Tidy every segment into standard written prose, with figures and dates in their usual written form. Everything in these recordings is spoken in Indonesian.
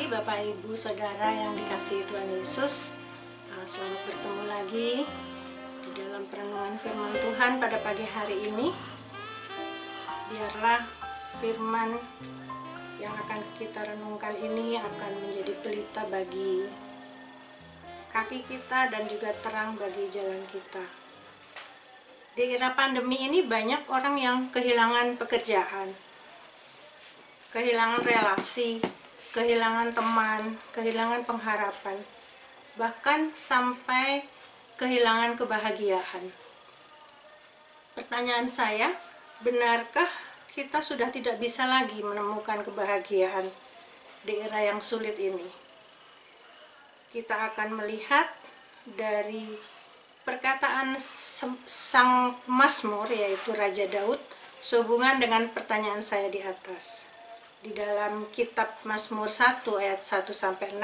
Bapak, Ibu, Saudara yang dikasihi Tuhan Yesus. Selamat bertemu lagi di dalam perenungan firman Tuhan pada pagi hari ini. Biarlah firman yang akan kita renungkan ini akan menjadi pelita bagi kaki kita dan juga terang bagi jalan kita. Di era pandemi ini banyak orang yang kehilangan pekerjaan, kehilangan relasi, kehilangan teman, kehilangan pengharapan, bahkan sampai kehilangan kebahagiaan. Pertanyaan saya, benarkah kita sudah tidak bisa lagi menemukan kebahagiaan di era yang sulit ini? Kita akan melihat dari perkataan sang Mazmur, yaitu Raja Daud, sehubungan dengan pertanyaan saya di atas. Di dalam kitab Mazmur 1 ayat 1-6,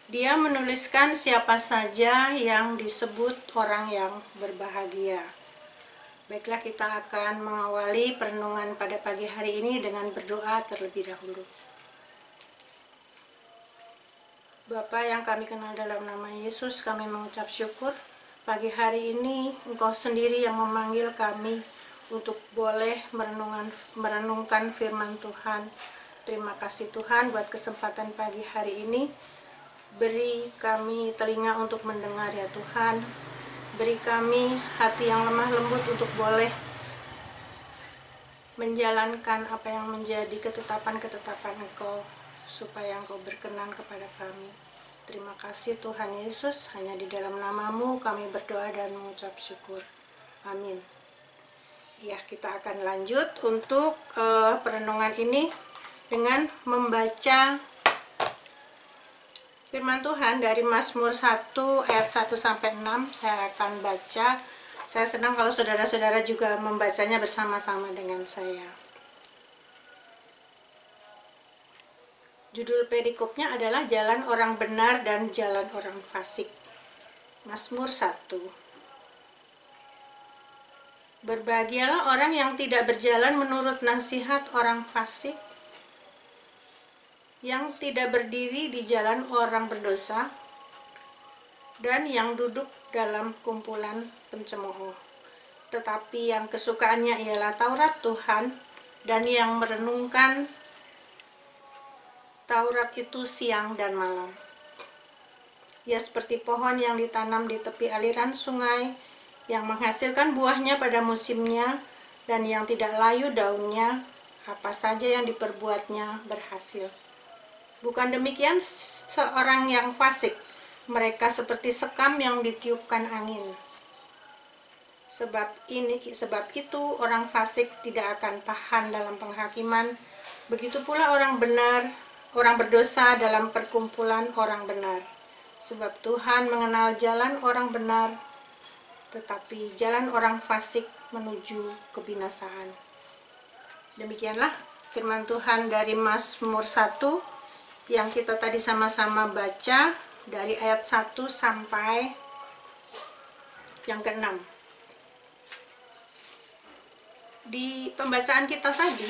dia menuliskan siapa saja yang disebut orang yang berbahagia. Baiklah, kita akan mengawali perenungan pada pagi hari ini dengan berdoa terlebih dahulu. Bapa yang kami kenal dalam nama Yesus, kami mengucap syukur. Pagi hari ini Engkau sendiri yang memanggil kami untuk boleh merenungkan firman Tuhan. Terima kasih Tuhan buat kesempatan pagi hari ini. Beri kami telinga untuk mendengar ya Tuhan. Beri kami hati yang lemah lembut untuk boleh menjalankan apa yang menjadi ketetapan-ketetapan Engkau, supaya Engkau berkenan kepada kami. Terima kasih Tuhan Yesus, hanya di dalam nama-Mu kami berdoa dan mengucap syukur. Amin. Ya, kita akan lanjut untuk perenungan ini dengan membaca firman Tuhan dari Mazmur 1 ayat 1-6. Saya akan baca. Saya senang kalau saudara-saudara juga membacanya bersama-sama dengan saya. Judul perikopnya adalah Jalan Orang Benar dan Jalan Orang Fasik. Mazmur 1. Berbahagialah orang yang tidak berjalan menurut nasihat orang fasik, yang tidak berdiri di jalan orang berdosa, dan yang duduk dalam kumpulan pencemooh. Tetapi yang kesukaannya ialah Taurat Tuhan, dan yang merenungkan Taurat itu siang dan malam. Ia seperti pohon yang ditanam di tepi aliran sungai, yang menghasilkan buahnya pada musimnya, dan yang tidak layu daunnya, apa saja yang diperbuatnya berhasil. Bukan demikian seorang yang fasik, mereka seperti sekam yang ditiupkan angin. Sebab itu orang fasik tidak akan tahan dalam penghakiman, begitu pula orang benar, orang berdosa dalam perkumpulan orang benar. Sebab Tuhan mengenal jalan orang benar, tetapi jalan orang fasik menuju kebinasaan. Demikianlah firman Tuhan dari Mazmur 1 yang kita tadi sama-sama baca dari ayat 1 sampai yang ke-6. Di pembacaan kita tadi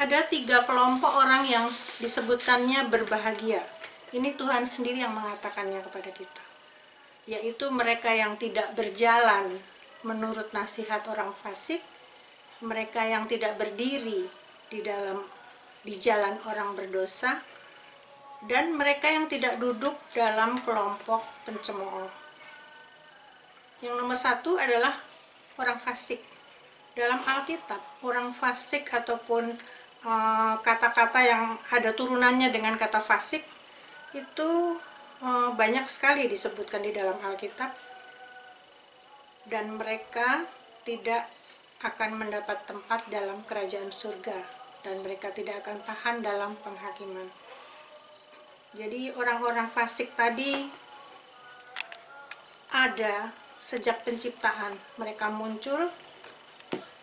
ada 3 kelompok orang yang disebutkannya berbahagia. Ini Tuhan sendiri yang mengatakannya kepada kita, yaitu mereka yang tidak berjalan menurut nasihat orang fasik, mereka yang tidak berdiri di jalan orang berdosa, dan mereka yang tidak duduk dalam kelompok pencemooh. Yang nomor 1 adalah orang fasik. Dalam Alkitab, orang fasik ataupun kata-kata yang ada turunannya dengan kata fasik itu banyak sekali disebutkan di dalam Alkitab, dan mereka tidak akan mendapat tempat dalam kerajaan surga, dan mereka tidak akan tahan dalam penghakiman. Jadi orang-orang fasik tadi ada sejak penciptaan. Mereka muncul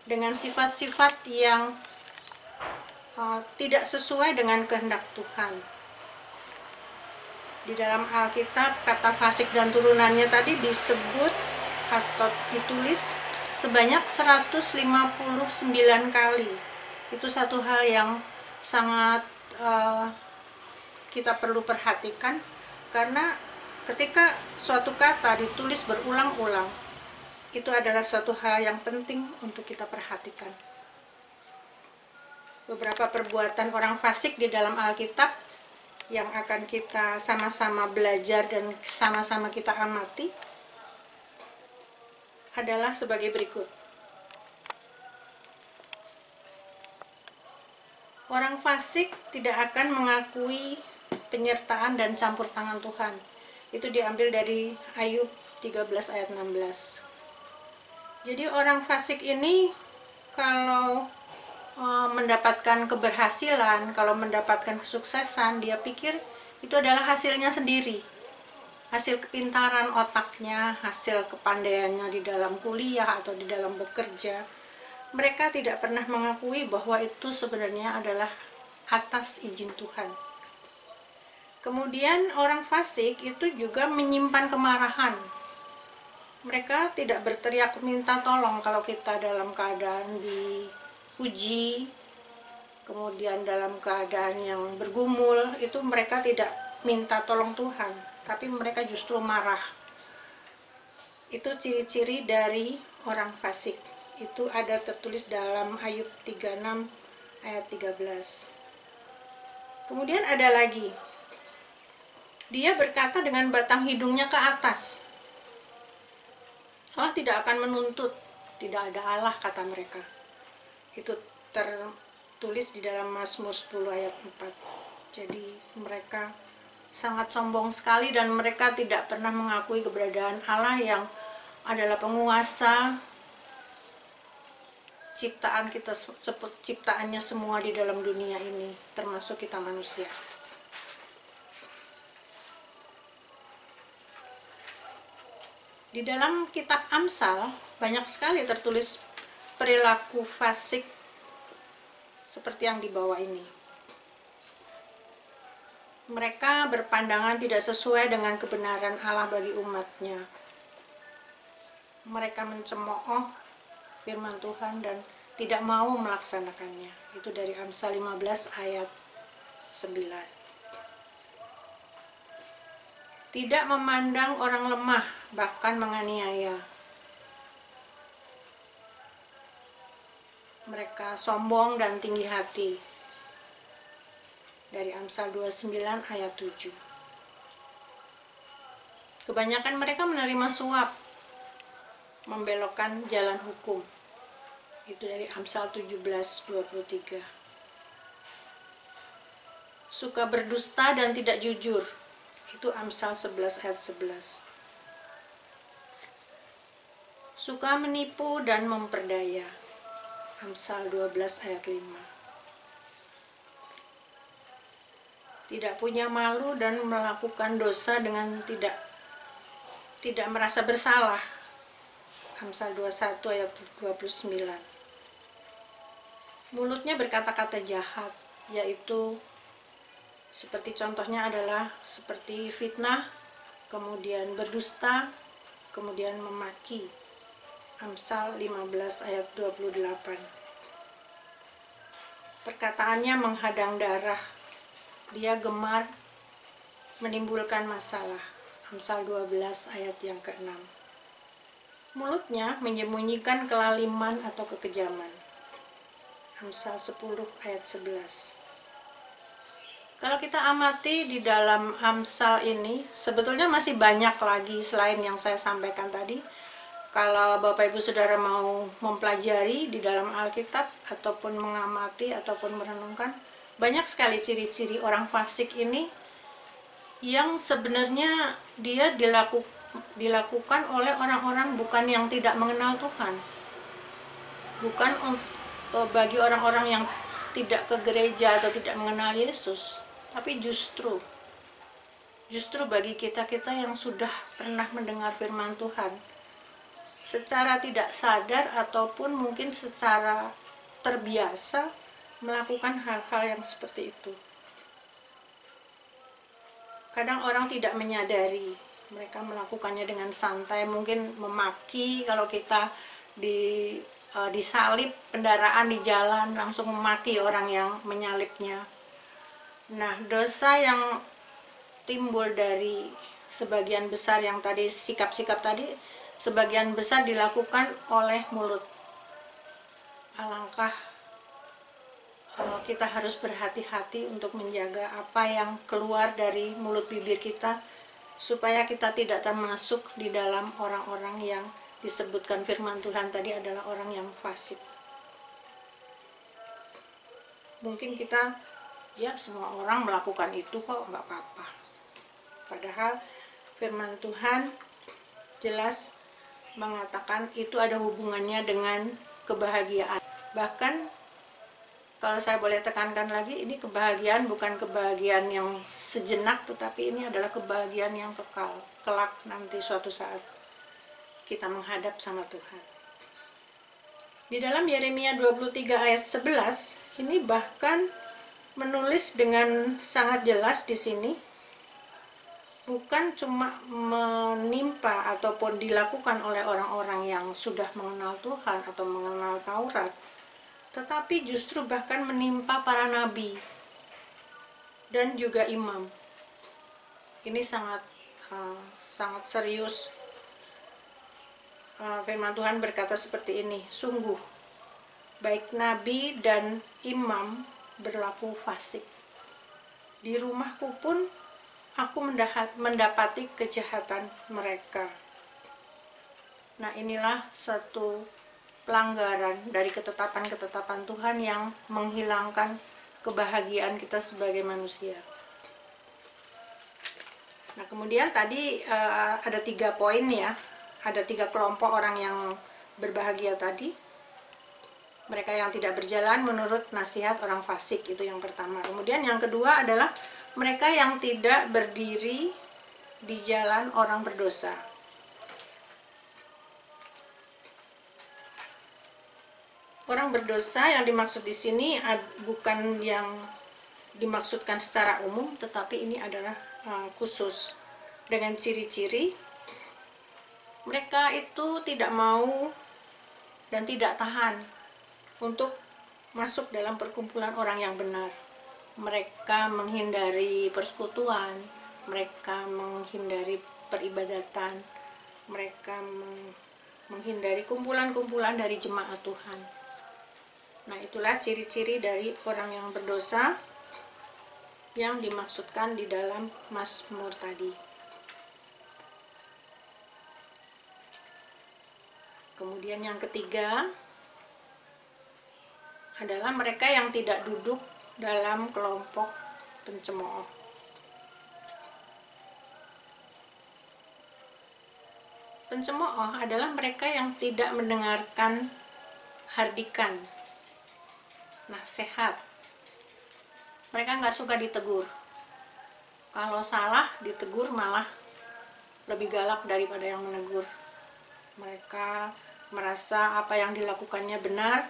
dengan sifat-sifat yang tidak sesuai dengan kehendak Tuhan. Di dalam Alkitab, kata fasik dan turunannya tadi disebut atau ditulis sebanyak 159 kali. Itu satu hal yang sangat kita perlu perhatikan, karena ketika suatu kata ditulis berulang-ulang, itu adalah suatu hal yang penting untuk kita perhatikan. Beberapa perbuatan orang fasik di dalam Alkitab yang akan kita sama-sama belajar dan sama-sama kita amati adalah sebagai berikut. Orang fasik tidak akan mengakui penyertaan dan campur tangan Tuhan. Itu diambil dari Ayub 13 ayat 16. Jadi orang fasik ini kalau mendapatkan keberhasilan, kalau mendapatkan kesuksesan, dia pikir itu adalah hasilnya sendiri. Hasil kepintaran otaknya, hasil kepandaiannya di dalam kuliah atau di dalam bekerja. Mereka tidak pernah mengakui bahwa itu sebenarnya adalah atas izin Tuhan. Kemudian orang fasik itu juga menyimpan kemarahan. Mereka tidak berteriak minta tolong kalau kita dalam keadaan dipuji, kemudian dalam keadaan yang bergumul, itu mereka tidak minta tolong Tuhan, tapi mereka justru marah. Itu ciri-ciri dari orang fasik. Itu ada tertulis dalam Ayub 36 ayat 13. Kemudian ada lagi. Dia berkata dengan batang hidungnya ke atas. Allah tidak akan menuntut, tidak ada Allah, kata mereka. Itu tertulis di dalam Mazmur 10 ayat 4. Jadi mereka sangat sombong sekali dan mereka tidak pernah mengakui keberadaan Allah yang adalah penguasa ciptaan kita, ciptaannya semua di dalam dunia ini, termasuk kita manusia. Di dalam kitab Amsal banyak sekali tertulis perilaku fasik seperti yang di bawah ini. Mereka berpandangan tidak sesuai dengan kebenaran Allah bagi umatnya. Mereka mencemooh firman Tuhan dan tidak mau melaksanakannya. Itu dari Amsal 15 ayat 9. Tidak memandang orang lemah, bahkan menganiaya. Mereka sombong dan tinggi hati. Dari Amsal 29 ayat 7. Kebanyakan mereka menerima suap, membelokkan jalan hukum. Itu dari Amsal 17:23. Suka berdusta dan tidak jujur. Itu Amsal 11 ayat 11. Suka menipu dan memperdaya. Amsal 12 ayat 5. Tidak punya malu dan melakukan dosa dengan tidak merasa bersalah. Amsal 21 ayat 29. Mulutnya berkata-kata jahat, yaitu seperti contohnya adalah seperti fitnah, kemudian berdusta, kemudian memaki. Amsal 15 ayat 28. Perkataannya menghadang darah. Dia gemar menimbulkan masalah. Amsal 12 ayat yang ke-6. Mulutnya menyembunyikan kelaliman atau kekejaman. Amsal 10 ayat 11. Kalau kita amati di dalam Amsal ini, sebetulnya masih banyak lagi selain yang saya sampaikan tadi. Kalau Bapak Ibu Saudara mau mempelajari di dalam Alkitab, ataupun mengamati, ataupun merenungkan, banyak sekali ciri-ciri orang fasik ini yang sebenarnya dia dilakukan oleh orang-orang bukan yang tidak mengenal Tuhan. Bukan bagi orang-orang yang tidak ke gereja atau tidak mengenal Yesus, tapi justru bagi kita-kita yang sudah pernah mendengar firman Tuhan, secara tidak sadar ataupun mungkin secara terbiasa melakukan hal-hal yang seperti itu. Kadang orang tidak menyadari, mereka melakukannya dengan santai, mungkin memaki. Kalau kita disalib kendaraan di jalan, langsung memaki orang yang menyalibnya. Nah, dosa yang timbul dari sebagian besar yang tadi, sikap-sikap tadi, sebagian besar dilakukan oleh mulut. Alangkah kita harus berhati-hati untuk menjaga apa yang keluar dari mulut bibir kita, supaya kita tidak termasuk di dalam orang-orang yang disebutkan firman Tuhan tadi adalah orang yang fasik. Mungkin kita, ya semua orang melakukan itu kok, nggak apa-apa. Padahal firman Tuhan jelas mengatakan itu ada hubungannya dengan kebahagiaan. Bahkan kalau saya boleh tekankan lagi, ini kebahagiaan bukan kebahagiaan yang sejenak, tetapi ini adalah kebahagiaan yang kekal. Kelak nanti suatu saat kita menghadap sama Tuhan. Di dalam Yeremia 23 ayat 11, ini bahkan menulis dengan sangat jelas di sini, bukan cuma menimpa ataupun dilakukan oleh orang-orang yang sudah mengenal Tuhan atau mengenal Taurat, tetapi justru bahkan menimpa para nabi dan juga imam. Ini sangat serius. Firman Tuhan berkata seperti ini, sungguh baik nabi dan imam berlaku fasik. Di rumahku pun aku mendapati kejahatan mereka. Nah, inilah satu pelanggaran dari ketetapan-ketetapan Tuhan yang menghilangkan kebahagiaan kita sebagai manusia. Nah, kemudian tadi ada 3 poin ya, ada 3 kelompok orang yang berbahagia tadi. Mereka yang tidak berjalan menurut nasihat orang fasik, itu yang pertama. Kemudian yang kedua adalah mereka yang tidak berdiri di jalan orang berdosa. Orang berdosa yang dimaksud di sini bukan yang dimaksudkan secara umum, tetapi ini adalah khusus dengan ciri-ciri mereka itu tidak mau dan tidak tahan untuk masuk dalam perkumpulan orang yang benar. Mereka menghindari persekutuan, mereka menghindari peribadatan, mereka menghindari kumpulan-kumpulan dari jemaat Tuhan. Nah, itulah ciri-ciri dari orang yang berdosa yang dimaksudkan di dalam Mazmur tadi. Kemudian yang ketiga adalah mereka yang tidak duduk dalam kelompok pencemooh. Pencemooh adalah mereka yang tidak mendengarkan hardikan, nasihat. Mereka nggak suka ditegur. Kalau salah ditegur malah lebih galak daripada yang menegur. Mereka merasa apa yang dilakukannya benar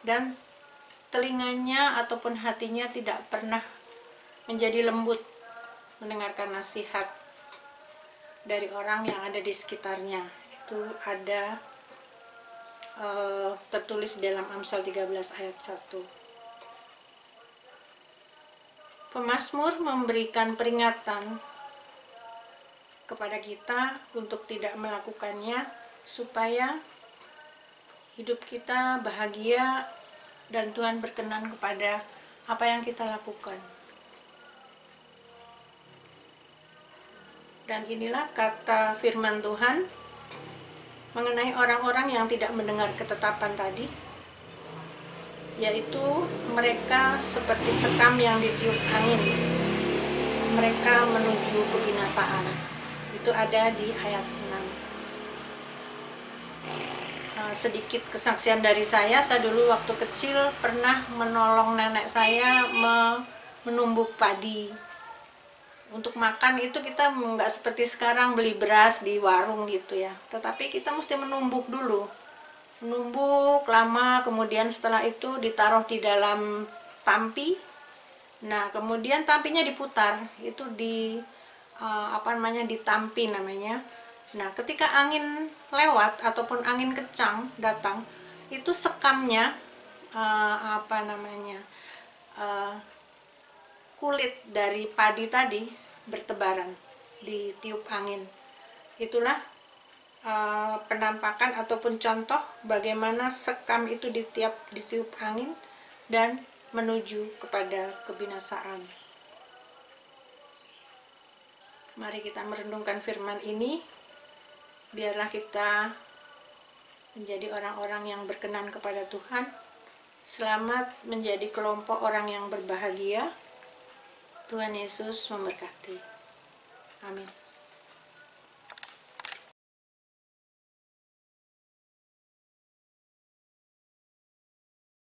dan telinganya ataupun hatinya tidak pernah menjadi lembut mendengarkan nasihat dari orang yang ada di sekitarnya. Itu ada tertulis dalam Amsal 13 ayat 1. Pemazmur memberikan peringatan kepada kita untuk tidak melakukannya, supaya hidup kita bahagia dan Tuhan berkenan kepada apa yang kita lakukan. Dan inilah kata firman Tuhan mengenai orang-orang yang tidak mendengar ketetapan tadi, yaitu mereka seperti sekam yang ditiup angin. Mereka menuju kebinasaan. Itu ada di ayat 6. Sedikit kesaksian dari saya dulu waktu kecil pernah menolong nenek saya menumbuk padi. Untuk makan itu kita nggak seperti sekarang beli beras di warung gitu ya, tetapi kita mesti menumbuk dulu, menumbuk lama, kemudian setelah itu ditaruh di dalam tampi. Nah, kemudian tampinya diputar, itu ditampi namanya. Nah, ketika angin lewat ataupun angin kencang datang, itu sekamnya kulit dari padi tadi bertebaran ditiup angin. Itulah penampakan ataupun contoh bagaimana sekam itu ditiup angin dan menuju kepada kebinasaan. Mari kita merenungkan firman ini, biarlah kita menjadi orang-orang yang berkenan kepada Tuhan. Selamat menjadi kelompok orang yang berbahagia. Tuhan Yesus memberkati. Amin.